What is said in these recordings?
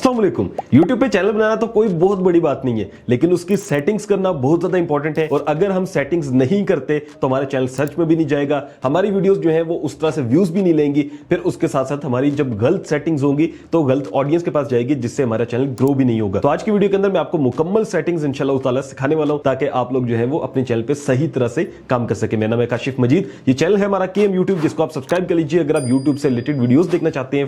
अस्सलाम वालेकुम। YouTube पे चैनल बनाना तो कोई बहुत बड़ी बात नहीं है, लेकिन उसकी सेटिंग्स करना बहुत ज्यादा इंपॉर्टेंट है। और अगर हम सेटिंग्स नहीं करते तो हमारा चैनल सर्च में भी नहीं जाएगा, हमारी वीडियोस जो है वो उस तरह से व्यूज भी नहीं लेंगी। फिर उसके साथ साथ हमारी जब गलत सेटिंग्स होंगी तो गलत ऑडियंस के पास जाएगी, जिससे हमारा चैनल ग्रो भी नहीं होगा। तो आज की वीडियो के अंदर मैं आपको मुकम्मल सेटिंग्स इंशाल्लाह ताला सिखाने वाला हूं, ताकि आप लोग जो है वो अपने चैनल पे सही तरह से काम कर सके। मेरा नाम है काशिफ मजीद, ये चैनल है हमारा केएम यूट्यूब, जिसको आप सब्सक्राइब कर लीजिए अगर आप यूट्यूब से रिलेटेड वीडियोस देखना चाहते हैं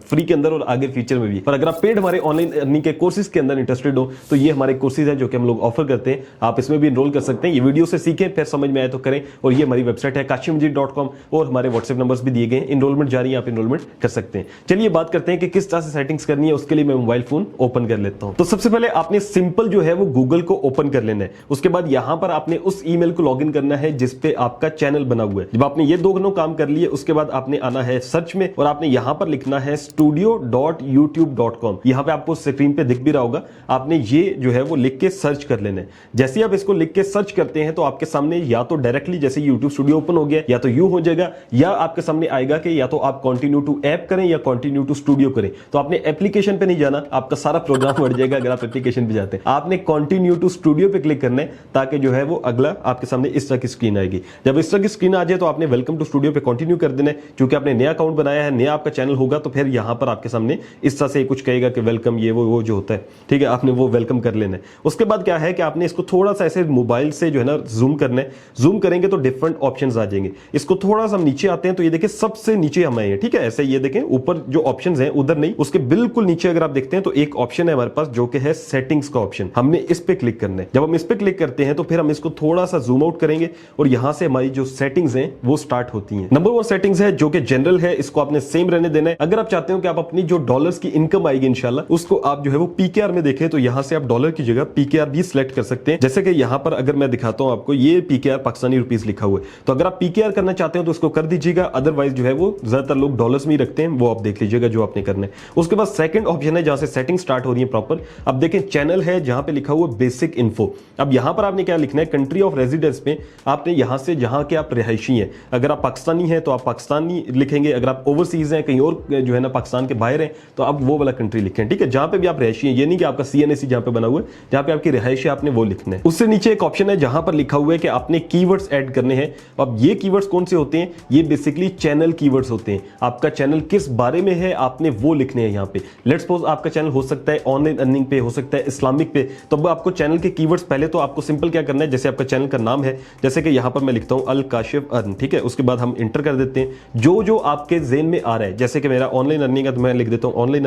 फ्री के अंदर और आगे फ्यूचर में भी। और अगर आप पेड हमारे ऑनलाइन अर्निंग के कोर्सेज के अंदर इंटरेस्टेड हो तो ये हमारे कोर्सेज है जो कि हम लोग ऑफर करते हैं, आप इसमें भी एनरोल कर सकते हैं। ये वीडियो से सीखें, फिर समझ में आए तो करें। और ये हमारी वेबसाइट है kashifmajid.com और हमारे व्हाट्सएप नंबर्स भी दिए गए हैं, एनरोलमेंट जारी है, आप एनरोलमेंट कर सकते हैं। चलिए बात करते हैं कि किस तरह से सेटिंग्स करनी है। उसके लिए मैं मोबाइल फोन ओपन कर लेता हूं। तो सबसे पहले आपने सिंपल जो है वो गूगल को ओपन कर लेना है। उसके बाद यहां पर आपने उस ईमेल को लॉगिन करना है जिस पे आपका चैनल बना हुआ है। जब आपने ये दोनों काम कर लिए उसके बाद आपने आना है सर्च में और आपने यहां पर लिखना है studio.youtube.com। यहां पे आपको स्क्रीन पे दिख भी रहा होगा, आपने ये जो है वो लिख के सर्च कर लेना है। जैसे ही आप इसको लिख के सर्च करते हैं तो आपके सामने या तो डायरेक्टली जैसे YouTube स्टूडियो ओपन हो गया या तो यू हो जाएगा, या आपके सामने आएगा कि या तो आप कंटिन्यू टू ऐप करें या कंटिन्यू टू स्टूडियो करें। तो आपने एप्लीकेशन पे नहीं जाना, आपका सारा प्रोग्राम बढ़ जाएगा अगर आप एप्लीकेशन पे जाते हैं। आपने कंटिन्यू टू स्टूडियो पे क्लिक करना है ताकि जो है वो अगला आपके सामने इस तरह की स्क्रीन आएगी। जब इस तरह की स्क्रीन आ जाए तो आपने वेलकम टू स्टूडियो पे कंटिन्यू कर देना है। क्योंकि आपने नया अकाउंट बनाया है, नया आपका चैनल होगा, तो फिर यहां पर आपके सामने इस तरह से कुछ कहेगा कि वेलकम, ये वो जो होता है, ठीक है, आपने वो वेलकम कर लेना है। उसके बाद क्या है कि आपने इसको थोड़ा सा ऐसे मोबाइल से जो है ना जूम करना है। जूम करेंगे तो डिफरेंट ऑप्शंस आ जाएंगे। इसको थोड़ा सा नीचे आते हैं तो ये देखिए सबसे नीचे हम आए हैं, ठीक है। ऐसे ये देखें ऊपर जो ऑप्शंस हैं उधर नहीं, उसके बिल्कुल नीचे अगर आप देखते हैं तो एक ऑप्शन है हमारे पास जो कि है सेटिंग्स का ऑप्शन। हमने इस पे क्लिक करना है। जब हम इस पे क्लिक करते हैं तो फिर हम इसको थोड़ा सा जूम आउट करेंगे और यहां से हमारी जो सेटिंग्स हैं वो स्टार्ट होती हैं। नंबर 1 सेटिंग्स है जो कि जनरल है, इसको आपने सेम रहने देना है। अगर आप चाहते हो कि आप अपनी जो डॉलर्स की इनकम आएगी इंशाल्लाह उसको आप जो है वो पीकेआर में देखें, तो यहां से आप डॉलर की जगह पीकेआर भी सिलेक्ट कर सकते हैं। जैसे कि यहां पर अगर मैं दिखाता हूं आपको, ये पीकेआर पाकिस्तानी रुपीस लिखा हुआ है, तो अगर आप पीकेआर करना चाहते हो तो उसको कर दीजिएगा। अदरवाइज जो है वो ज्यादातर लोग डॉलर्स में ही रखते हैं, वो आप देख लीजिएगा जो आपने करना है। उसके बाद सेकंड ऑप्शन है जहां से सेटिंग स्टार्ट हो रही है प्रॉपर। अब देखें चैनल है जहां पे लिखा हुआ बेसिक इन्फो। अब यहां पर आपने क्या लिखना है, कंट्री ऑफ रेजिडेंस में आपने यहां से जहां के आप रिहायशी हैं, अगर आप पाकिस्तानी हैं तो आप पाकिस्तानी लिखेंगे, अगर आप ओवरसीज हैं कहीं और जो है ना पाकिस्तान के बाहर हैं तो आप वो वाला कंट्री लिखें, ठीक है, जहां पे भी आप रिहायशी हैं। ये नहीं कि आपका सीएनएसी जहां पे बना हुआ है, जहां पे आपकी रिहायश है आपने वो लिखना है। उससे नीचे एक ऑप्शन है जहां पर लिखा हुआ है कि आपने कीवर्ड्स ऐड करने हैं। अब ये कीवर्ड्स कौन से होते हैं, ये बेसिकली चैनल कीवर्ड्स होते हैं। आपका चैनल किस बारे में है आपने वो लिखने हैं यहाँ पे। लेट्स सपोज आपका चैनल हो सकता है ऑनलाइन अर्निंग पे, हो सकता है इस्लामिक पे, तो अब आपको चैनल के कीवर्ड्स पहले तो आपको सिंपल क्या करना है, जैसे आपका चैनल का नाम है, जैसे कि यहां पर मैं लिखता हूं अल काशिफ अर्न, ठीक है। उसके बाद हम इंटर कर देते हैं जो आपके ज़हन में आ रहा है। जैसे कि मेरा ऑनलाइन अर्निंग है तो मैं लिख देता हूं ऑनलाइन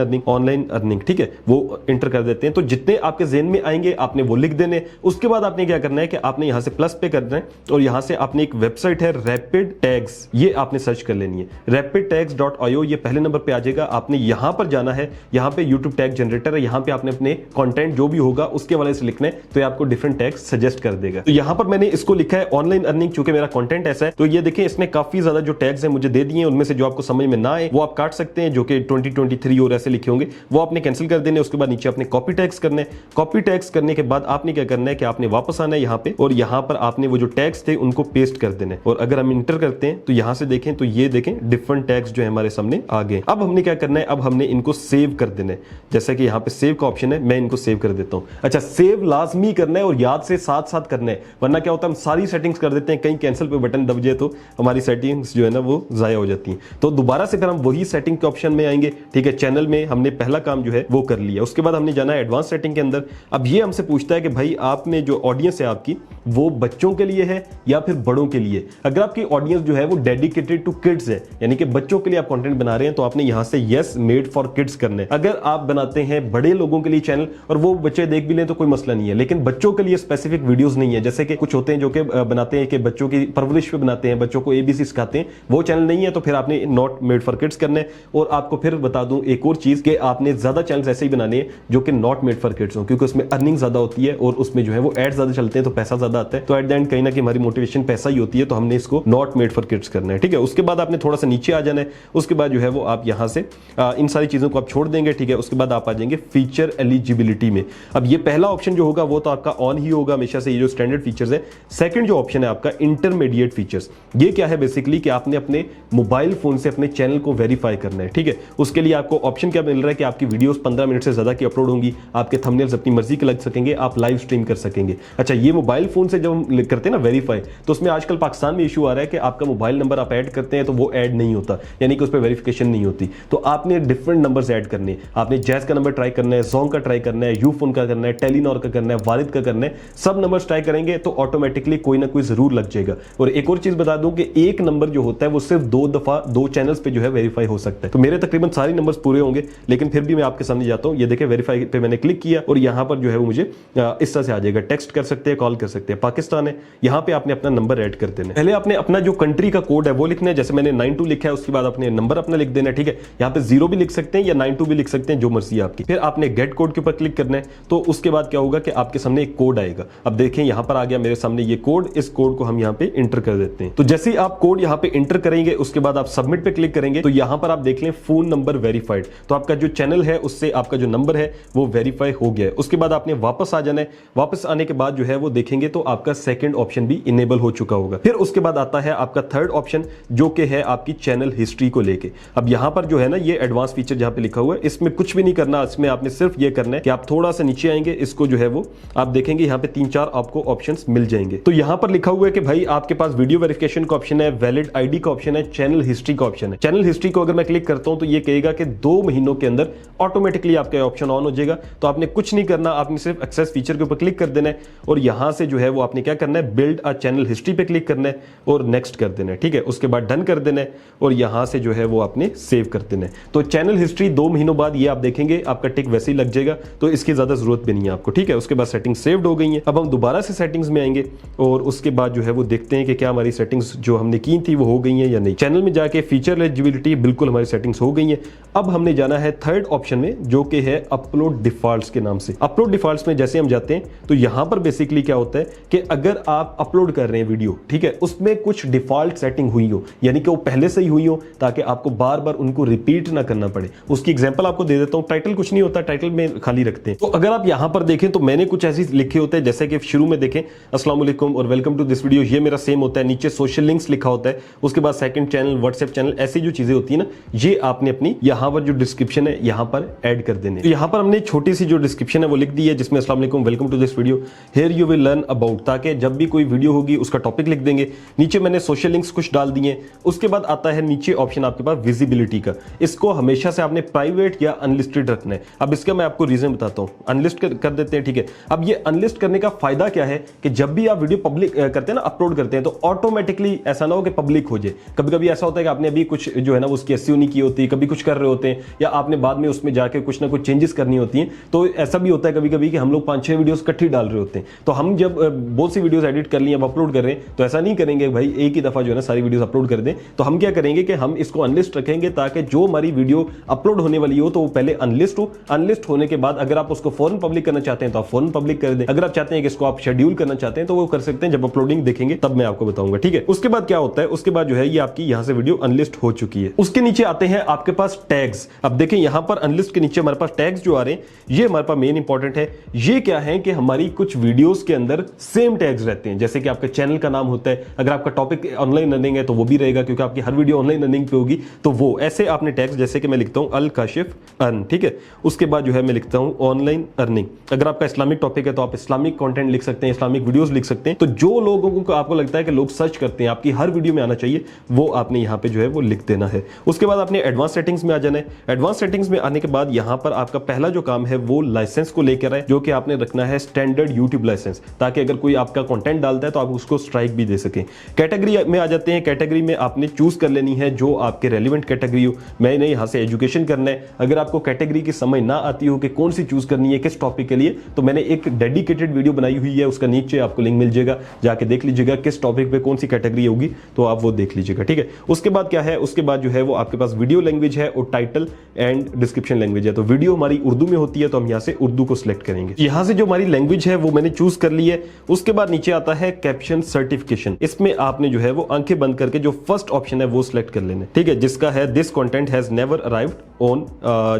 अर्निंग, ठीक है, वो इंटर कर देते हैं। तो जितने आपके ज़हन में आएंगे आपने वो लिख देने। उसके बाद आपने क्या करना है कि आपने यहां से प्लस पे करना है और यहां से आपने एक वेबसाइट है रैपिड टैग्स, ये आपने सर्च कर लेनी है। rapidtags.io ये पहले नंबर पे आ जाएगा। आपने यहां पर जाना है, यहां पे YouTube टैग जनरेटर है, यहां पे आपने अपने कंटेंट जो भी होगा उसके वाले से लिखना है, तो ये आपको डिफरेंट टैग्स सजेस्ट कर देगा। तो यहां पर मैंने इसको लिखा है ऑनलाइन अर्निंग, चूंकि मेरा कंटेंट ऐसा है। तो ये देखें इसने काफी ज्यादा जो टैग्स हैं मुझे दे दिए हैं, उनमें से जो आपको समझ में ना आए वो आप काट सकते हैं, जो कि 2023 और ऐसे लिखे होंगे वो आपने कैंसिल कर देने। उसके बाद नीचे आपने कॉपी टैग्स करने हैं। कॉपी टैग्स करने के बाद आपने क्या करना है कि आपने वापस आना है यहां पे और यहां पर आपने वो जो टैग्स थे उनको पेस्ट कर देना है। और अगर हम इंटर करते हैं तो यहां से देखें तो ये देखें डिफरेंट टैग्स जो है हमारे सामने आ गए। अब हमने क्या करना है, अब हमने इनको सेव कर देना है। जैसे कि यहां पे सेव का ऑप्शन है, मैं इनको सेव कर देता हूं। अच्छा, सेव लाजमी करना है और याद से साथ साथ करना है, वरना क्या होता है हम सारी सेटिंग्स कर देते हैं, कहीं कैंसिल पे बटन दब जाए तो हमारी सेटिंग्स जो है ना वो जाया हो जाती हैं। तो दोबारा से फिर हम वही सेटिंग के ऑप्शन में आएंगे, ठीक है। चैनल में हमने पहला काम जो है वो कर लिया। उसके बाद हमने जाना है एडवांस सेटिंग के अंदर। अब ये हमसे पूछता है कि भाई आप में जो ऑडियंस है आपकी वो बच्चों के लिए है या फिर बड़ों के लिए। अगर आपकी ऑडियंस जो है वो डेडिकेटेड टू किड्स है, यानी कि बच्चों के लिए आप कंटेंट बना रहे हैं, तो आपने यहां से यस मेड फॉर किड्स करना है। अगर आप बनाते हैं बड़े लोगों के लिए चैनल और वो बच्चे देख भी लें तो कोई मसला नहीं है, लेकिन बच्चों के लिए स्पेसिफिक वीडियोस नहीं है। जैसे कि कुछ होते हैं जो कि बनाते हैं कि बच्चों की परवरिश पे बनाते हैं, बच्चों को एबीसी सिखाते हैं, वो चैनल नहीं है, तो फिर आपने नॉट मेड फॉर किड्स करना है। और आपको फिर बता दूं एक और चीज कि आपने ज्यादा चैनल ऐसे ही बनाने हैं जो कि नॉट मेड फॉर किड्स हो, क्योंकि उसमें अर्निंग ज्यादा होती है और उसमें जो है वो एड ज्यादा चलते हैं तो पैसा ज्यादा आता है। तो एट द एंड कहीं ना कहीं हमारी मोटिवेशन पैसा ही होती है, तो हमने इसको नॉट मेड फॉर किड्स करना है, ठीक है। उसके बाद आपने थोड़ा सा नीचे आ जाना है। उसके बाद जो है वो आप यहां से इन सारी चीजों को आप छोड़ देंगे, ठीक है। उसके बाद आप आ जाएंगे फीचर एलिजिबिलिटी में। अब ये पहला ऑप्शन जो होगा वो तो आपका ऑन ही होगा हमेशा से, ये जो स्टैंडर्ड फीचर्स है। सेकंड जो ऑप्शन है आपका इंटरमीडिएट फीचर्स, ये क्या है बेसिकली कि आपने अपने मोबाइल फोन से अपने चैनल को वेरीफाई करना है, ठीक है। उसके लिए आपको ऑप्शन क्या मिल रहा है कि आपकी आपकी वीडियोस 15 मिनट से ज्यादा की अपलोड होंगी, आपके थंबनेल्स अपनी मर्जी के लग सकेंगे, आप लाइव स्ट्रीम कर सकेंगे। अच्छा, ये मोबाइल फोन से जब हम करते हैं ना वेरीफाई, तो उसमें आजकल पाकिस्तान में इशू आ रहा है कि आपका मोबाइल नंबर आप ऐड करते हैं तो वो ऐड नहीं होता, यानी कि उस पर वेरिफिकेशन नहीं होती। तो आपने डिफरेंट नंबर्स ऐड करने हैं, आपने जैज का नंबर ट्राई करना है, जोंग का ट्राई करना है, यूफोन का करना है, टेलीनॉर का करना है, वारिद का करना है, सब नंबर्स ट्राई करेंगे तो ऑटोमेटिकली कोई ना कोई जरूर लग जाएगा। और एक और चीज बता दूं कि एक नंबर जो होता है वो सिर्फ 2 दफा 2 चैनल्स पे जो है वेरीफाई हो सकता है। तो मेरे तकरीबन सारे नंबर्स पूरे होंगे, लेकिन फिर भी मैं आपके सामने जाता हूं। ये देखिए वेरीफाई पे मैंने क्लिक किया और यहां पर जो है वो मुझे इस तरह से आ जाएगा, टेक्स्ट कर सकते हैं, कॉल कर सकते हैं। पाकिस्तान है, यहां पे आपने अपना नंबर ऐड कर देना है। पहले आपने अपना जो कंट्री का कोड है वो लिखना है, जैसे मैंने 92 लिखा है, उसके बाद आपने नंबर अपना लिख देना है। ठीक है, यहां पे 0 भी लिख सकते हैं या 92 भी लिख सकते हैं, जो मर्जी आपकी। फिर आपने गेट कोड के ऊपर क्लिक करना है, तो उसके बाद क्या होगा कि आपके सामने एक कोड आएगा। अब देखें यहां पर आ गया मेरे सामने ये कोड, इस कोड को हम यहां पे इंटर कर देते हैं। तो जैसे ही आप कोड यहां पे इंटर करेंगे, उसके बाद आप सबमिट पे क्लिक करेंगे, तो यहां पर आप देख लें फोन नंबर वेरीफाइड। तो आपका जो चैनल है उससे आपका जो नंबर है वो वेरीफाई हो गया है। उसके बाद आपने वापस आ जाना है। वापस आने के बाद जो है वो देखेंगे तो आपका सेकंड ऑप्शन भी इनेबल हो चुका होगा। फिर उसके बाद आता है आपका थर्ड ऑप्शन, जो कि है आपकी चैनल हिस्ट्री को लेके। अब यहां पर जो है ना ये एडवांस फीचर जहां पे लिखा हुआ है, इसमें कुछ भी नहीं करना। इसमें आपने सिर्फ ये करना है कि आप थोड़ा सा नीचे आएंगे, इसको जो है वो आप देखेंगे यहां पे 3-4 आपको ऑप्शंस मिल जाएंगे। तो यहां पर लिखा हुआ है कि भाई आपके पास वीडियो वेरिफिकेशन का ऑप्शन है, वैलिड आईडी का ऑप्शन है, चैनल हिस्ट्री का ऑप्शन है। चैनल हिस्ट्री को अगर मैं क्लिक करता हूं तो ये कहेगा कि 2 महीनों के अंदर ऑटोमेटिकली आपका ऑप्शन ऑन हो जाएगा। तो आपने कुछ नहीं करना, आपने सिर्फ एक्सेस फीचर के ऊपर क्लिक कर देना है और यहां से जो है वो आपने क्या करना है, बिल्ड अ चैनल हिस्ट्री पे क्लिक करना है और नेक्स्ट कर देना है। ठीक है, उसके बाद डन कर देना है और यहां से जो है वो आपने सेव कर देना है। तो चैनल हिस्ट्री 2 महीनों बाद ये आप देखेंगे आपका टिक वैसे ही लग जाएगा, तो इसकी ज्यादा जरूरत भी नहीं है आपको। ठीक है, उसके बाद सेटिंग सेव्ड हो गई है। अब हम दोबारा से सेटिंग्स में आएंगे और उसके बाद जो है वो देखते हैं कि क्या हमारी सेटिंग्स जो हमने की थी वो हो गई हैं या नहीं। चैनल में जाके फीचर एलिजिबिलिटी, बिल्कुल हमारी सेटिंग्स हो गई हैं। अब हमने जाना है थर्ड ऑप्शन में, जो कि है अपलोड डिफॉल्ट्स के नाम से। अपलोड डिफॉल्ट्स में जैसे हम जाते हैं तो यहां पर बेसिकली क्या होता है कि अगर आप अपलोड कर रहे हैं वीडियो, ठीक है, उसमें कुछ डिफॉल्ट सेटिंग हुई हो, यानी कि वो पहले से ही हुई हो, ताकि आपको बार बार उनको रिपीट ना करना पड़े। उसकी एग्जांपल आपको दे देता हूं। टाइटल कुछ नहीं होता, टाइटल में खाली रखते हैं। तो अगर आप यहां पर देखें तो मैंने कुछ ऐसे लिखे होते हैं, जैसे कि शुरू में देखें अस्सलाम वालेकुम और वेलकम टू दिस वीडियो, ये मेरा सेम होता है। नीचे सोशल लिंक्स लिखा होता है, उसके बाद सेकंड चैनल, व्हाट्सएप चैनल, ऐसी जो चीजें होती है ना, ये आपने अपनी यहां पर जो डिस्क्रिप्शन है यहां पर ऐड कर देने। तो यहां पर हमने छोटी सी जो डिस्क्रिप्शन है वो लिख दी है, जिसमें अस्सलाम वालेकुम welcome to this video, here you will learn about, ताकि जब भी कोई वीडियो होगी उसका टॉपिक लिख देंगे। नीचे मैंने सोशल लिंक्स कुछ डाल दिए। उसके बाद आता है नीचे ऑप्शन आपके पास विजिबिलिटी का। इसको हमेशा से आपने प्राइवेट या अनलिस्टेड रखना है। अब इसका मैं आपको रीजन बताता हूं। अनलिस्ट कर देते हैं, ठीक है। अब ये अनलिस्ट करने का फायदा क्या है कि जब भी आप वीडियो पब्लिक करते हैं ना, अपलोड करते हैं, तो ऑटोमेटिकली ऐसा ना हो कि पब्लिक हो जाए। कभी कभी ऐसा होता है कि आपने अभी कुछ जो है ना उसकी एसईओ नहीं की होती, कभी कुछ कर रहे होते हैं, या आपने बाद में उसमें जाके कुछ ना कुछ चेंजेस करनी होती हैं। तो ऐसा भी होता है कभी कभी कि हम लोग 5-6 वीडियोस इकट्ठी डाल रहे होते हैं। तो हम जब बहुत सी वीडियोस एडिट कर ली, अब अपलोड कर रहे हैं, तो ऐसा नहीं करेंगे भाई एक ही दफा जो है ना सारी वीडियोस अपलोड कर दें। तो हम क्या करेंगे कि हम इसको अनलिस्ट रखेंगे, ताकि जो हमारी वीडियो अपलोड होने वाली हो तो वो पहले अनलिस्ट हो। अनलिस्ट होने के बाद अगर आप उसको फौरन पब्लिक करना चाहते हैं तो आप फौरन पब्लिक कर दें। अगर आप चाहते हैं कि इसको आप शेड्यूल करना चाहते हैं तो वो कर सकते हैं, जब अपलोडिंग देखेंगे तब मैं आपको बताऊंगा। ठीक है, उसके बाद क्या होता है, उसके बाद जो है ये आपकी यहां से वीडियो अनलिस्ट हो चुकी है। उसके नीचे आते हैं आपके पास टैग्स। अब देखें यहां पर अनलिस्ट के नीचे हमारे पास टैग्स जो आ रहे हैं, ये हमारे पास मेन इंपॉर्टेंट है। ये क्या है कि हमारी कुछ वीडियोस के अंदर सेम टैग्स रहते हैं, जैसे कि आपके चैनल का नाम होता है। अगर आपका टॉपिक ऑनलाइन अर्निंग है तो वो भी रहेगा, क्योंकि आपकी हर वीडियो ऑनलाइन अर्निंग पे होगी। तो वो ऐसे आपने टैग्स, जैसे कि मैं लिखता हूं अल काशिफ अर्न, ठीक है। उसके बाद जो है मैं लिखता हूं ऑनलाइन अर्निंग। अगर आपका इस्लामिक टॉपिक है तो आप इस्लामिक कंटेंट लिख सकते हैं, इस्लामिक वीडियोस लिख सकते हैं। तो जो लोगों को आपको लगता है कि लोग सर्च करते हैं, आपकी हर वीडियो में आना चाहिए, वो आपने यहां पे जो है वो लिख देना है। उसके बाद आपने एडवांस सेटिंग्स में आ जाना है। एडवांस सेटिंग्स में आने के बाद यहां पर आपका पहला जो काम है वो लाइसेंस को लेकर है, जो कि आपने रखना है स्टैंडर्ड यूट्यूब लाइसेंस, ताकि अगर कोई आपका कंटेंट डालता है तो आप उसको स्ट्राइक भी दे सकें। कैटेगरी में आ जाते हैं। कैटेगरी में आपने चूज कर लेनी है जो आपके रेलिवेंट कैटेगरी हो। मैंने यहां से एजुकेशन करना है। अगर आपको कैटेगरी की समझ ना आती हो कि कौन सी चूज करनी है किस टॉपिक के लिए, तो मैंने एक डेडिकेटेड वीडियो बनाई हुई है, उसका नीचे आपको लिंक मिल जाएगा, जाके देख लीजिएगा किस टॉपिक पे कौन सी कैटेगरी होगी, तो आप वो देख लीजिएगा। ठीक है, उसके बाद क्या है, उसके बाद जो है वो आपके पास वीडियो लैंग्वेज है और टाइटल एंड डिस्क्रिप्शन लैंग्वेज है। तो वीडियो हमारी उर्दू में होती है, तो हम यहां से उर्दू को सिलेक्ट करेंगे। यहां से जो हमारी लैंग्वेज है वो मैंने चूज कर ली है। उसके बाद नीचे आता है कैप्शन सर्टिफिकेशन। इसमें आपने जो है वो आंखें बंद करके जो फर्स्ट ऑप्शन है वो सिलेक्ट कर लेना, ठीक है, जिसका है this content has never arrived on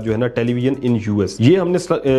जो है ना टेलीविजन इन यूएस। ये हमने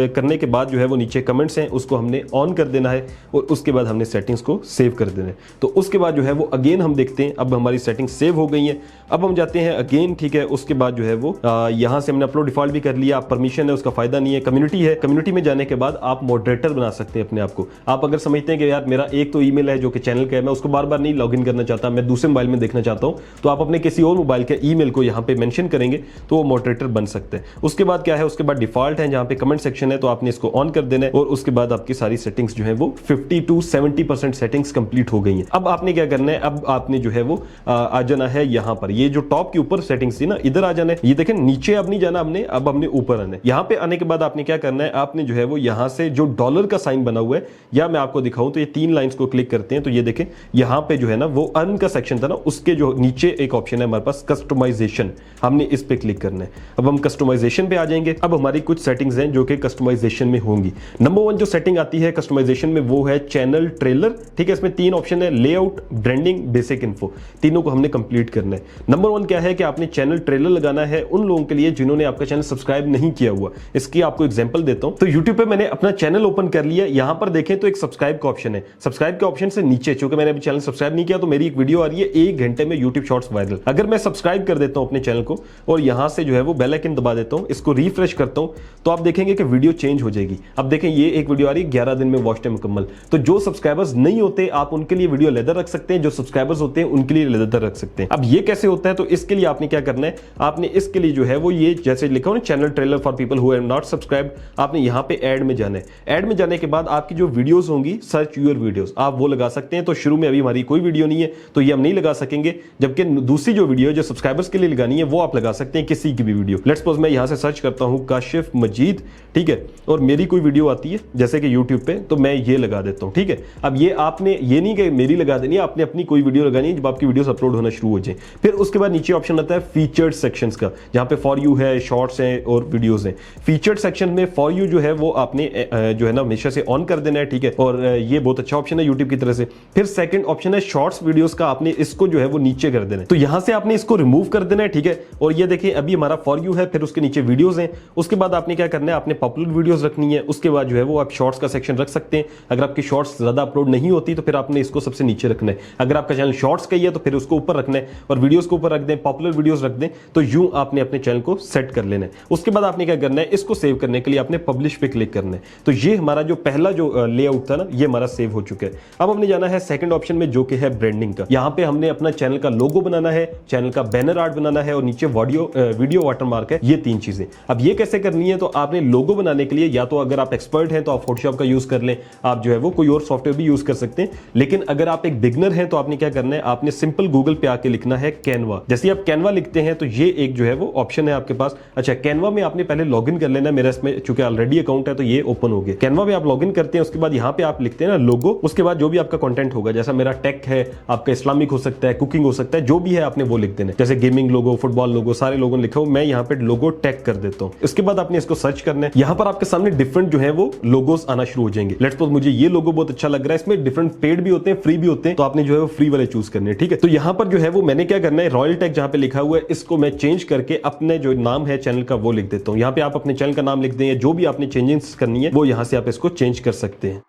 करने के बाद जो है वो नीचे कमेंट्स हैं उसको हमने ऑन कर देना है और उसके बाद हमने सेटिंग्स को सेव कर देना है। तो उसके बाद जो है वो अगेन हम देखते हैं, अब हमारी सेटिंग सेव हो गई है। अब हम जाते हैं अगेन, ठीक है। उसके बाद जो है वो यहाँ से हमने अपलोड डिफॉल्ट भी कर लिया। आप परमिशन है उसका फायदा नहीं है। कम्युनिटी है, कम्युनिटी में जाने के बाद आप मॉडरेटर बना सकते हैं अपने आप को। आप अगर समझते हैं कि यार मेरा एक तो ईमेल है जो कि चैनल का है, मैं उसको बार बार नहीं लॉगिन करना चाहता, मैं दूसरे मोबाइल में देखना चाहता हूं, तो आप अपने किसी और मोबाइल के ईमेल को यहाँ पे मेंशन करेंगे तो वो मॉडरेटर बन सकते हैं। उसके बाद क्या है, उसके बाद डिफॉल्ट है जहां पे कमेंट सेक्शन है, तो आपने इसको ऑन कर देना है और उसके बाद आपकी सारी सेटिंग्स जो है वो 50 to 70% सेटिंग्स कंप्लीट हो गई हैं। अब आपने क्या करना है, अब आपने जो है वो आ जाना है यहाँ पर, ये जो टॉप के ऊपर सेटिंग्स थी ना, इधर आ जाना है। ये देखें नीचे अब नहीं जाना हमने, अब हमने ऊपर आना है। यहाँ पे आने के बाद आपने क्या करना है, आपने जो है वो यहाँ से जो डॉलर का साइन बना हुआ है, या मैं आपको दिखाऊं तो ये 3 लाइंस को क्लिक करते हैं तो ये देखें यहाँ पे जो है ना वो अर्न का सेक्शन था ना, उसके जो नीचे एक ऑप्शन है हमारे पास कस्टमाइजेशन, हमने इस पे क्लिक करना है। अब हम कस्टमाइजेशन पे आ जाएंगे। अब हमारी कुछ सेटिंग्स हैं जो कि कस्टमाइजेशन में होंगी। नंबर 1 जो सेटिंग आती है कस्टमाइजेशन में वो है चैनल ट्रेलर, ठीक है। इसमें 3 ऑप्शन है, लेआउट, ब्रांडिंग, बेसिक इन्फो, तीनों को हमने कंप्लीट करना है। नंबर 1 क्या है कि आपने चैनल ट्रेलर लगाना है उन लोगों के लिए जिन्होंने आपका चैनल सब्सक्राइब नहीं किया हुआ। इसकी आपको एग्जांपल देता हूं। तो YouTube पे मैंने अपना चैनल ओपन कर लिया, यहां पर देखें तो एक सब्सक्राइब का ऑप्शन है। सब्सक्राइब के ऑप्शन से नीचे, चूंकि मैंने अभी चैनल सब्सक्राइब नहीं किया तो मेरी एक वीडियो आ रही है 1 घंटे में YouTube शॉर्ट्स वायरल। अगर मैं सब्सक्राइब कर देता हूं अपने चैनल को और यहां से जो है वो बेल आइकन दबा देता हूं, इसको रिफ्रेश करता हूं, तो आप देखेंगे कि वीडियो चेंज हो जाएगी। अब देखें ये एक वीडियो आ रही है 11 दिन में वॉच टाइम मुकम्मल। तो जो सब्सक्राइबर्स नहीं होते आप उनके लिए वीडियो लेदर रख सकते हैं, जो सब्सक्राइबर्स होते हैं उनके लिए लेदर रख सकते हैं। अब ये कैसे होता है, तो इसके लिए आपने क्या करना है, आपने इसके लिए जो है वो ये जैसे लिखा हो ना channel trailer for people who have not subscribed, आपने यहां पे ऐड में जाना है। ऐड में जाने के बाद आपकी जो वीडियोस होंगी, सर्च योर वीडियोस, आप वो लगा सकते हैं। तो शुरू में अभी हमारी कोई वीडियो नहीं है तो ये हम नहीं लगा सकेंगे, जबकि दूसरी जो वीडियो है जो सब्सक्राइबर्स के लिए लगानी है वो आप लगा सकते हैं, किसी की भी वीडियो। लेट्स सपोज मैं यहां से सर्च करता हूं काशिफ मजीद, ठीक है, और मेरी कोई वीडियो आती है जैसे कि यूट्यूब पे, तो मैं ये लगा देता हूं, ठीक है। अब ये आपने ये नहीं कि मेरी लगा देनी है, आपने अपनी कोई वीडियो लगानी है जब आपकी वीडियोस अपलोड होना शुरू हो जाए। फिर उसके बाद नीचे ऑप्शन आता है फीचर्ड सेक्शंस का, जहां पे फॉर यू है, शॉर्ट्स हैं और वीडियोस हैं। फीचर्ड सेक्शन में फॉर यू जो है वो आपने जो है ना हमेशा से ऑन कर देना है, ठीक है, और ये बहुत अच्छा ऑप्शन है यूट्यूब की तरह से। फिर सेकंड ऑप्शन है शॉर्ट्स वीडियोस का, आपने इसको जो है वो नीचे कर देना है, तो यहां से आपने इसको रिमूव कर देना है, ठीक है। और ये देखिए अभी हमारा फॉर यू है, फिर उसके नीचे वीडियोस हैं। उसके बाद आपने क्या करना है, आपने पॉपुलर वीडियोस रखनी है। उसके बाद जो है वो आप शॉर्ट्स का सेक्शन रख सकते हैं। अगर आपकी शॉर्ट्स ज्यादा अपलोड नहीं होती तो फिर आपने इसको सबसे नीचे रखना है। अगर आपका चैनल शॉर्ट्स का ही है तो फिर उसको ऊपर रखना है और वीडियोस को ऊपर रख दें, पॉपुलर वीडियोस रख दें। तो यूं आपने अपने चैनल को सेट कर लेना है। उसके बाद आपने क्या करना है, इसको सेव करने के लिए आपने पब्लिश पे क्लिक करना है। तो ये हमारा जो पहला जो लेआउट था ना, ये हमारा सेव हो चुका है। अब हमने जाना है सेकंड ऑप्शन में जो कि है ब्रांडिंग का। यहां पे हमने अपना चैनल का लोगो बनाना है, चैनल का बैनर आर्ट बनाना है और नीचे वीडियो वाटरमार्क है, ये 3 चीजें। अब ये कैसे करनी है, तो आपने लोगो बनाने के लिए या तो अगर आप एक्सपर्ट हैं तो आप फोटोशॉप का यूज कर लें, आप जो है वो कोई और सॉफ्टवेयर भी यूज कर सकते हैं। लेकिन अगर आप एक बिगनर हैं तो आपने क्या करना है, आपने सिंपल गूगल पे आके लिखना है कैनवा। जैसे आप कैनवा लिखते हैं तो ये एक जो है वो ऑप्शन है आपके पास। अच्छा, कैनवा में आपने पहले लॉगिन कर लेना है। मेरा इसमें चूंकि ऑलरेडी अकाउंट है तो ये ओपन हो गया। कैनवा में आप लॉगिन करते हैं, उसके बाद यहाँ पे आप लिखते हैं ना लोगो, उसके बाद जो भी आपका कंटेंट होगा, जैसा मेरा टेक है, आपका इस्लामिक हो सकता है, कुकिंग हो सकता है, जो भी है आपने वो लिख देना है। जैसे गेमिंग लोगो, फुटबॉल लोगो, सारे लोगों लिखा हो, मैं यहाँ पे लोगो टेक कर देता हूँ। इसके बाद आपने इसको सर्च करना है। यहाँ पर आपके सामने डिफरेंट जो है वो लोगोस आना शुरू हो जाएंगे। लेट्स सपोज मुझे ये लोगो बहुत अच्छा लग रहा है, इसमें डिफरेंट पेड भी होते हैं, फ्री भी होते हैं, तो आपने जो है वो फ्री वाले चूज करने हैं, ठीक है। तो यहाँ पर जो है वो मैंने क्या करना है, रॉयल टेक जहां पे लिखा हुआ है इसको मैं चेंज करके अपने जो नाम है चैनल का वो लिख देता हूँ। यहाँ पे आप अपने चैनल का नाम लिख दें, जो भी आपने चेंजेस करनी है वो यहाँ से आप इसको चेंज कर सकते हैं।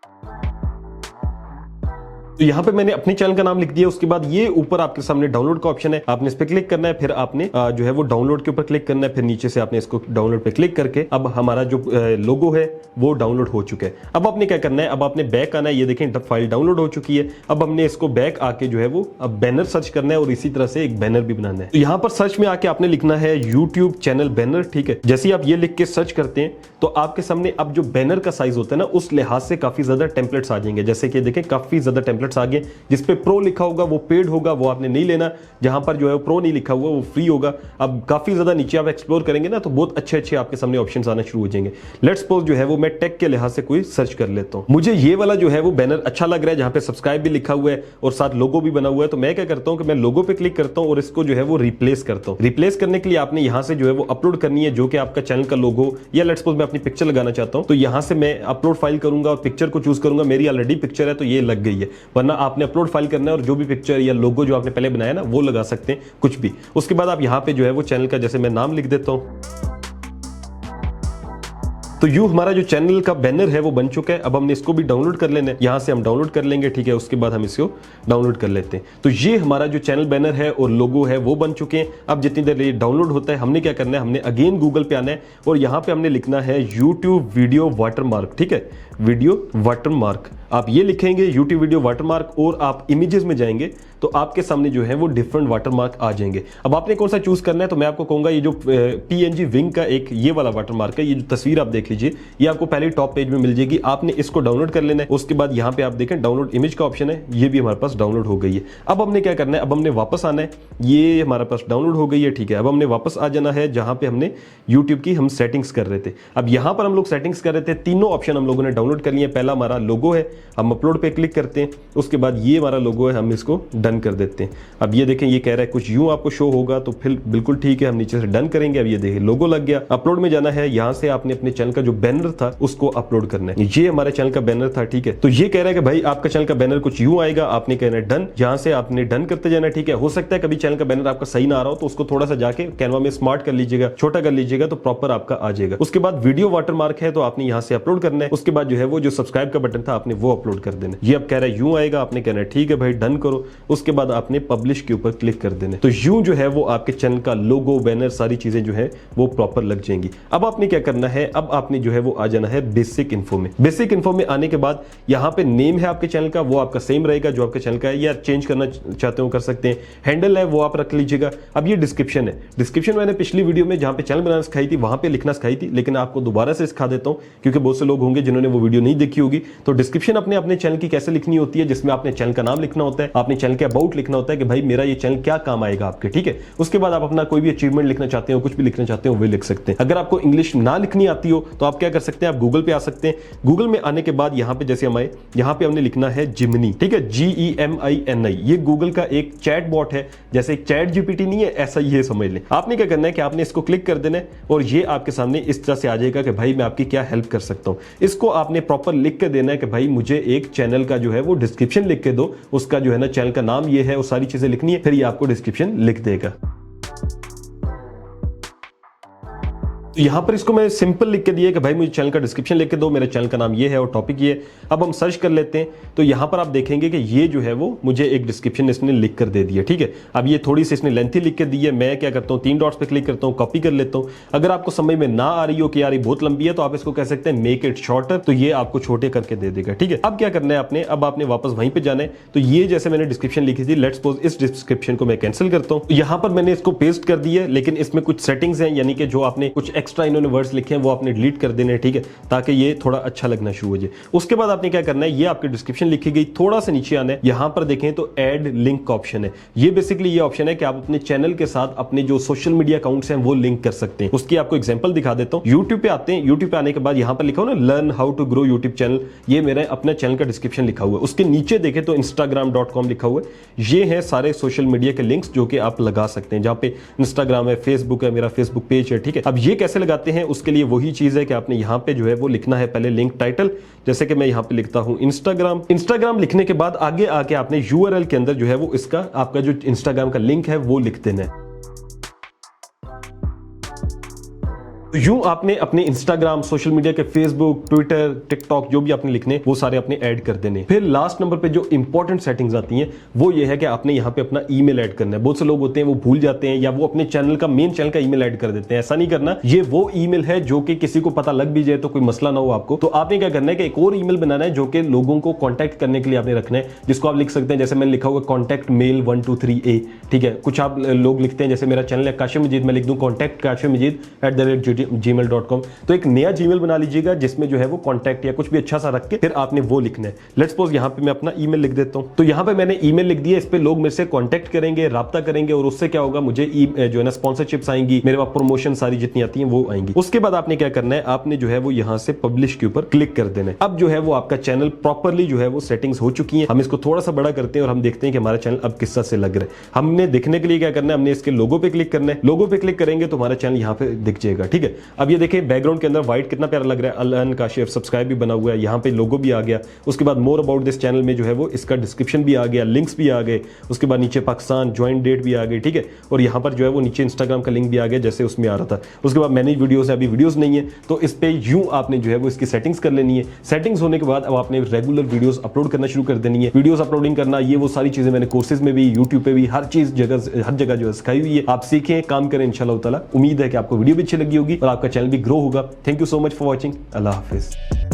तो यहाँ पे मैंने अपने चैनल का नाम लिख दिया। उसके बाद ये ऊपर आपके सामने डाउनलोड का ऑप्शन है, आपने इस पे क्लिक करना है, फिर आपने जो है वो डाउनलोड के ऊपर क्लिक करना है, फिर नीचे से आपने इसको डाउनलोड पे क्लिक करके अब हमारा जो लोगो है वो डाउनलोड हो चुका है। अब आपने क्या करना है, अब आपने बैक आना है, ये देखें फाइल डाउनलोड हो चुकी है। अब हमने इसको बैक आके जो है वो अब बैनर सर्च करना है और इसी तरह से एक बैनर भी बनाना है। तो यहाँ पर सर्च में आके आपने लिखना है यूट्यूब चैनल बैनर, ठीक है। जैसे आप ये लिख के सर्च करते हैं तो आपके सामने अब जो बैनर का साइज होता है ना, उस लिहाज से काफी ज्यादा टेम्पलेट्स आ जाएंगे। जैसे कि देखें काफी ज्यादा टेम्पलेट्स आ गए, जिस पे प्रो लिखा होगा वो पेड होगा, वो आपने नहीं लेना। जहां पर जो है प्रो नहीं लिखा हुआ वो फ्री होगा। अब काफी ज्यादा नीचे आप एक्सप्लोर करेंगे ना तो बहुत अच्छे अच्छे आपके सामने ऑप्शंस आना शुरू हो जाएंगे। लेट्स सपोज जो है वो मैं टेक के लिहाज से कोई सर्च कर लेता हूं। मुझे ये वाला जो है वो बैनर अच्छा लग रहा है, जहां पे सब्सक्राइब भी लिखा हुआ है और साथ लोगो भी बना हुआ है। तो मैं क्या करता हूं कि मैं लोगो पे क्लिक करता हूं और इसको जो है वो रिप्लेस करता हूं। रिप्लेस करने के लिए आपने यहां से जो है वो अपलोड करनी है जो कि आपका चैनल का लोगो, या लेट्स सपोज मैं अपनी पिक्चर लगाना चाहता हूं तो यहां से मैं अपलोड फाइल करूंगा और पिक्चर को चूज करूंगा। मेरी ऑलरेडी पिक्चर है तो ये लग गई है, वरना आपने अपलोड फाइल करना है और जो भी पिक्चर या लोगो जो आपने पहले बनाया ना वो लगा सकते हैं, कुछ भी। उसके बाद आप यहाँ पे जो है वो चैनल का जैसे मैं नाम लिख देता हूँ, तो यूं हमारा जो चैनल का बैनर है वो बन चुका है। अब हमने इसको भी डाउनलोड कर लेना है, यहां से हम डाउनलोड कर लेंगे, ठीक है। उसके बाद हम इसको डाउनलोड कर लेते हैं। तो ये हमारा जो चैनल बैनर है और लोगो है वो बन चुके हैं। अब जितनी देर ये डाउनलोड होता है हमने क्या करना है, हमने अगेन गूगल पे आना है और यहां पे हमने लिखना है यूट्यूब वीडियो वाटरमार्क, ठीक है, वीडियो वाटरमार्क। आप ये लिखेंगे यूट्यूब वीडियो वाटरमार्क और आप इमेजेस में जाएंगे तो आपके सामने जो है वो डिफरेंट वाटरमार्क आ जाएंगे। अब आपने कौन सा चूज करना है, तो मैं आपको कहूंगा ये जो पीएनजी विंग का एक ये वाला वाटरमार्क है, ये जो तस्वीर आप देख लीजिए, ये आपको पहले टॉप पेज में मिल जाएगी। आपने इसको डाउनलोड कर लेना है। उसके बाद यहाँ पे आप देखें डाउनलोड इमेज का ऑप्शन है, ये भी हमारे पास डाउनलोड हो गई है। अब हमने क्या करना है, अब हमने वापस आना है, ये हमारे पास डाउनलोड हो गई है, ठीक है। अब हमने वापस आ जाना है जहां पे हमने यूट्यूब की हम सेटिंग्स कर रहे थे। अब यहां पर हम लोग सेटिंग्स कर रहे थे, तीनों ऑप्शन हम लोगों ने डाउनलोड कर लिए। पहला हमारा लोगो है, हम अपलोड पे क्लिक करते हैं। उसके बाद ये हमारा लोगो है, हम इसको डन कर देते हैं। अब ये देखें ये कह रहा है कुछ यूं आपको शो होगा, तो फिर बिल्कुल ठीक है, हम नीचे से डन करेंगे। अब ये देखिए लोगो लग गया। अपलोड में जाना है, यहां से आपने अपने चैनल का जो बैनर था उसको अपलोड करना है। ये हमारे चैनल का बैनर था, ठीक है। तो ये कह रहा है कि भाई आपका चैनल का बैनर कुछ यूं आएगा, आपने कहना है डन। यहां से आपने डन करते जाना, ठीक है। हो सकता है कभी चैनल का बैनर आपका सही ना आ रहा हो, तो उसको थोड़ा सा जाके कैनवा में स्मार्ट कर लीजिएगा, छोटा कर लीजिएगा, तो प्रॉपर आपका आ जाएगा। उसके बाद वीडियो वाटरमार्क है, तो आपने यहां से अपलोड करना है। उसके बाद जो है वो जो सब्सक्राइब का बटन था आपने वो अपलोड कर देना। ये अब कह रहा है यूं आएगा, आपने कहना है ठीक है भाई डन करो। उसके बाद आपने पब्लिश के ऊपर क्लिक कर देना। तो यूं जो है वो आपके चैनल का लोगो, बैनर, सारी चीजें जो है वो प्रॉपर लग जाएंगी। अब आपने क्या करना है, अब आपने जो है वो आ जाना है बेसिक इन्फो में। बेसिक इन्फो में आने के बाद यहाँ पे नेम है आपके चैनल का, वो आपका सेम रहेगा जो आपके चैनल का है, या चेंज करना चाहते हो कर सकते हैं। हैंडल है वो आप रख लीजिएगा। अब ये डिस्क्रिप्शन है, डिस्क्रिप्शन मैंने पिछली वीडियो में जहां पे चैनल बनाना सिखाई थी वहां पे लिखना सिखाई थी, लेकिन आपको दोबारा से सिखा देता हूं क्योंकि बहुत से लोग होंगे जिन्होंने वो वीडियो नहीं देखी होगी। तो डिस्क्रिप्शन अपने अपने चैनल की कैसे लिखनी होती है, जिसमें आपने चैनल का नाम लिखना होता है, आपने चैनल के अबाउट लिखना होता है कि भाई मेरा ये चैनल क्या काम आएगा आपके, ठीक है। उसके बाद आप अपना कोई भी अचीवमेंट लिखना चाहते हो, कुछ भी लिखना चाहते हो वो लिख सकते हैं। अगर आपको इंग्लिश ना लिखनी आती हो तो आप क्या कर सकते हैं, आप गूगल पे आ सकते हैं। गूगल में आने के बाद यहाँ पे जैसे हम आए, यहाँ पे हमने लिखना है जिमनी, ठीक है, GEMINI। ये गूगल का एक चैट बॉट है, जैसे एक चैट जीपीटी नहीं है, ऐसा ही है समझ लें। आपने क्या करना है कि आपने इसको क्लिक कर देना है और ये आपके सामने इस तरह से आ जाएगा कि भाई मैं आपकी क्या हेल्प कर सकता हूं। इसको आपने प्रॉपर लिख के देना है कि भाई मुझे एक चैनल का जो है वो डिस्क्रिप्शन लिख के दो, उसका जो है ना चैनल का नाम ये है, वो सारी चीजें लिखनी है, फिर ये आपको डिस्क्रिप्शन लिख देगा। तो यहां पर इसको मैं सिंपल लिख के दिया कि भाई मुझे चैनल का डिस्क्रिप्शन लिख के दो, मेरे चैनल का नाम ये है और टॉपिक ये है। अब हम सर्च कर लेते हैं तो यहां पर आप देखेंगे कि ये जो है वो मुझे एक डिस्क्रिप्शन इसने लिख कर दे दिया, ठीक है। अब ये थोड़ी सी इसने लेंथी लिख के दी है, मैं क्या करता हूं 3 डॉट्स पे क्लिक करता हूं, कॉपी कर लेता हूं। अगर आपको समझ में ना आ रही हो कि यार ये बहुत लंबी है तो आप इसको कह सकते हैं मेक इट शॉर्टर, तो ये आपको छोटे करके दे देगा, ठीक है। अब क्या करना है आपने, अब आपने वापस वहीं पे जाना है। तो ये जैसे मैंने डिस्क्रिप्शन लिखी थी, लेट्स सपोज इस डिस्क्रिप्शन को मैं कैंसिल करता हूं। यहां पर मैंने इसको पेस्ट कर दिया, लेकिन इसमें कुछ सेटिंग्स हैं, यानी कि जो आपने कुछ एक्स्ट्रा इन्होंने वर्ड्स लिखे हैं वो आपने डिलीट कर देने, ठीक है, ताकि ये थोड़ा अच्छा लगना शुरू हो जाए। उसके बाद आपने क्या करना है, ये आपकी डिस्क्रिप्शन लिखी गई, थोड़ा सा नीचे आना है, यहां पर देखें तो ऐड लिंक का ऑप्शन है। ये बेसिकली ये ऑप्शन है कि आप अपने चैनल के साथ अपने जो सोशल मीडिया अकाउंट्स हैं वो लिंक कर सकते हैं। उसकी आपको एग्जांपल दिखा देता हूं। यूट्यूब पे आते हैं, यूट्यूब पे आने के बाद यहां पर लिखा हो ना learn how to grow YouTube channel, ये मेरा अपने चैनल का डिस्क्रिप्शन लिखा हुआ है। उसके नीचे देखें तो instagram.com लिखा हुआ है। ये है सारे सोशल मीडिया के लिंक्स जो कि आप लगा सकते हैं, जहां पे इंस्टाग्राम है, फेसबुक है, मेरा फेसबुक पेज है, ठीक है। अब ये कैसे लगाते हैं, उसके लिए वही चीज है कि आपने यहां पे जो है वो लिखना है पहले लिंक टाइटल, जैसे कि मैं यहां पे लिखता हूं इंस्टाग्राम लिखने के बाद आगे आके आपने यूआरएल के अंदर जो है वो इसका आपका जो इंस्टाग्राम का लिंक है वो लिख देना है। तो यूं आपने अपने इंस्टाग्राम, सोशल मीडिया के फेसबुक, ट्विटर, टिकटॉक जो भी आपने लिखने वो सारे अपने ऐड कर देने। फिर लास्ट नंबर पे जो इंपॉर्टेंट सेटिंग्स आती हैं वो ये है कि आपने यहां पे अपना ईमेल ऐड करना है। बहुत से लोग होते हैं वो भूल जाते हैं या वो अपने चैनल का मेन चैनल का ईमेल ऐड कर देते हैं, ऐसा नहीं करना। ये वो ईमेल है जो कि किसी को पता लग भी जाए तो कोई मसला ना हो आपको। तो आपने क्या करना है कि एक और ईमेल बनाना है जो कि लोगों को कॉन्टैक्ट करने के लिए आपने रखना है, जिसको आप लिख सकते हैं, जैसे मैंने लिखा हुआ कॉन्टैक्ट मेल 123A, ठीक है। कुछ आप लोग लिखते हैं, जैसे मेरा चैनल है काशिम मजीद, मैं लिख दूं कॉन्टैक्ट kashimmajeed@gmail.com। तो एक नया जीमेल बना लीजिएगा जिसमें जो है वो कॉन्टैक्ट या कुछ भी अच्छा सा रख के फिर आपने वो लिखना है। लेट्स सपोज यहां पे मैं अपना ईमेल लिख देता हूं। तो यहां पे मैंने ईमेल लिख दिया, इस पे लोग मेरे से कॉन्टैक्ट करेंगे, राब्ता करेंगे और उससे क्या होगा, मुझे जो है ना स्पॉन्सरशिप्स आएंगी, मेरे पास प्रमोशन सारी जितनी आती हैं वो आएंगी। उसके बाद आपने क्या करना है, आपने जो है वो यहां से पब्लिश के ऊपर क्लिक कर देना है। अब जो है वो आपका चैनल प्रॉपरली जो है वो सेटिंग्स हो चुकी है। हम इसको थोड़ा सा बड़ा करते हैं और हम देखते हैं कि हमारा चैनल अब किस तरह से लग रहा है। हमने देखने के लिए क्या करना है, हमने इसके लोगो पे क्लिक करना है। लोगो पे क्लिक करेंगे तो हमारा चैनल यहां पे दिख जाएगा, ठीक है। अब ये देखिए बैकग्राउंड के अंदर व्हाइट कितना प्यारा लग रहा है, अलन का शेफ सब्सक्राइब भी बना हुआ है, यहाँ पे लोगो भी आ गया। उसके बाद मोर अबाउट दिस चैनल में जो है वो इसका डिस्क्रिप्शन भी आ गया, लिंक्स भी आ गए। उसके बाद नीचे पाकिस्तान ज्वाइन डेट भी आ गई, ठीक है। और यहाँ पर जो है वो नीचे इंस्टाग्राम का लिंक भी आ गया जैसे उसमें आ रहा था। उसके बाद मैंने वीडियोस है, अभी वीडियोस नहीं है, तो इस पे यूं आपने जो है वो इसकी सेटिंग्स कर लेनी है। सेटिंग्स होने के बाद अब आपने रेगुलर वीडियोस अपलोड करना शुरू कर देनी है। वीडियोस अपलोडिंग करना, ये वो सारी चीजें मैंने कोर्सेज में भी, यूट्यूब पे भी, हर जगह जो है सिखाई हुई है। आप सीखें, काम करें, इंशाल्लाह ताला। उम्मीद है कि आपको वीडियो भी अच्छी लगी होगी और आपका चैनल भी ग्रो होगा। Thank you so much for watching. Allah Hafiz.